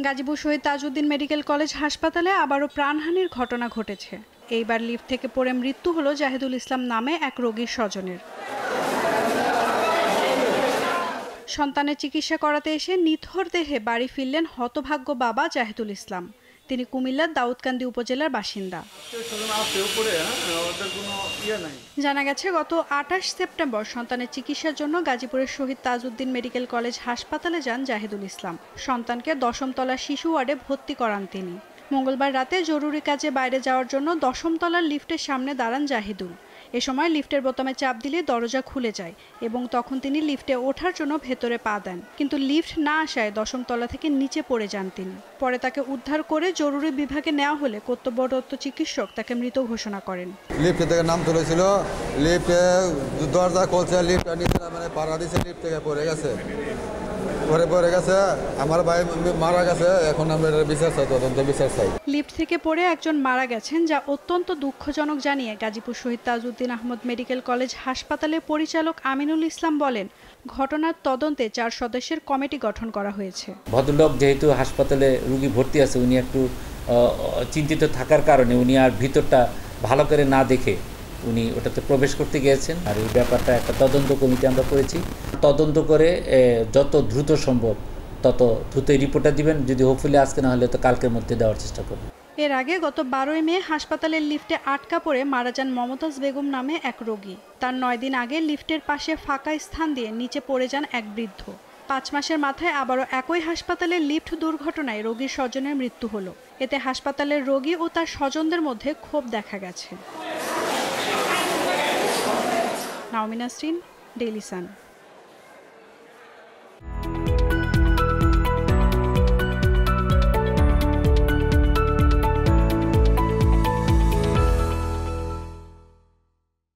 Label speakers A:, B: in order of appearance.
A: গাজীপুর শহীদ Tajuddin medical college হাসপাতালে আবারও প্রাণহানির ঘটনা ঘটেছে। এইবার লিফট থেকে পড়ে মৃত্যু হলো জাহিদুল ইসলাম নামে এক রোগীর স্বজনের। সন্তানের চিকিৎসা করাতে এসে নিথর দেহে বাড়ি ফিরলেন হতভাগ্য বাবা জাহিদুল ইসলাম। তিনি কুমিল্লার দাউদকান্দি উপজেলার বাসিন্দা। জানা গেছে, গত ২৮ সেপ্টেম্বর সন্তানের চিকিৎসার জন্য গাজীপুরের শহীদ তাজউদ্দিন মেডিকেল কলেজ হাসপাতালে যান জাহিদুল ইসলাম। সন্তানকে ১০ম তলার শিশু ওয়ার্ডে ভর্তি করান তিনি। মঙ্গলবার রাতে জরুরি কাজে বাইরে যাওয়ার জন্য ১০ম তলার লিফটের সামনে দাঁড়ান জাহিদুল। এ সময় লিফটের বোতামে চাপ দিলে দরজা খুলে যায় এবং তখন তিনি লিফটে ওঠার জন্য ভেতরে পা দেন, কিন্তু লিফট না আসায় ১০ম তলা থেকে নিচে পড়ে যান তিনি। পরে তাকে উদ্ধার করে জরুরি বিভাগে নেওয়া হলে কর্তব্যরত চিকিৎসক তাকে মৃত ঘোষণা করেন।
B: লিফট থেকে নাম তুলেছিল, লিফটে দরজা খুলছে, লিফট নিচে মানে পাড়া দিয়েছে, লিফট থেকে পড়ে গেছে। আমার ভাই মারা গেছে, এখন আমরা বিচার চাই, তদন্ত বিচার চাই।
A: লিফট থেকে পড়ে একজন মারা গেছেন, যা অত্যন্ত দুঃখজনক জানিয়ে গাজীপুর শহীদ তাজউদ্দিন আহমদ মেডিকেল কলেজ হাসপাতালের পরিচালক আমিনুল ইসলাম বলেন, ঘটনার তদন্তে ৪ সদস্যের কমিটি গঠন করা হয়েছে।
C: ভদ্রলোক যেহেতু হাসপাতালে রোগী ভর্তি আছে, উনি একটু চিন্তিত থাকার কারণে উনি আর ভিতরটা ভালো করে না দেখে উনি ওটাতে প্রবেশ করতে গিয়েছেন। আর এই ব্যাপারটা একটা তদন্ত কমিটি আমরা করেছি। তদন্ত করে যত দ্রুত সম্ভব তত দ্রুত রিপোর্টটা দিবেন। যদি হোপফুলি আজকে না হলে তো কালকের মধ্যে দেওয়ার চেষ্টা করব।
A: এর আগে গত ১২ই মে হাসপাতালের লিফটে আটকা পড়ে মারা যান মমতাজ বেগম নামে এক রোগী। তার ৯ দিন আগে লিফটের পাশে ফাঁকা স্থান দিয়ে নিচে পড়ে যান এক বৃদ্ধ। ৫ মাসের মাথায় আবারও একই হাসপাতালের লিফট দুর্ঘটনায় রোগীর স্বজনের মৃত্যু হলো। এতে হাসপাতালের রোগী ও তার স্বজনদের মধ্যে ক্ষোভ দেখা গেছে। নাওমিন নাসরিন, ডেইলি সান।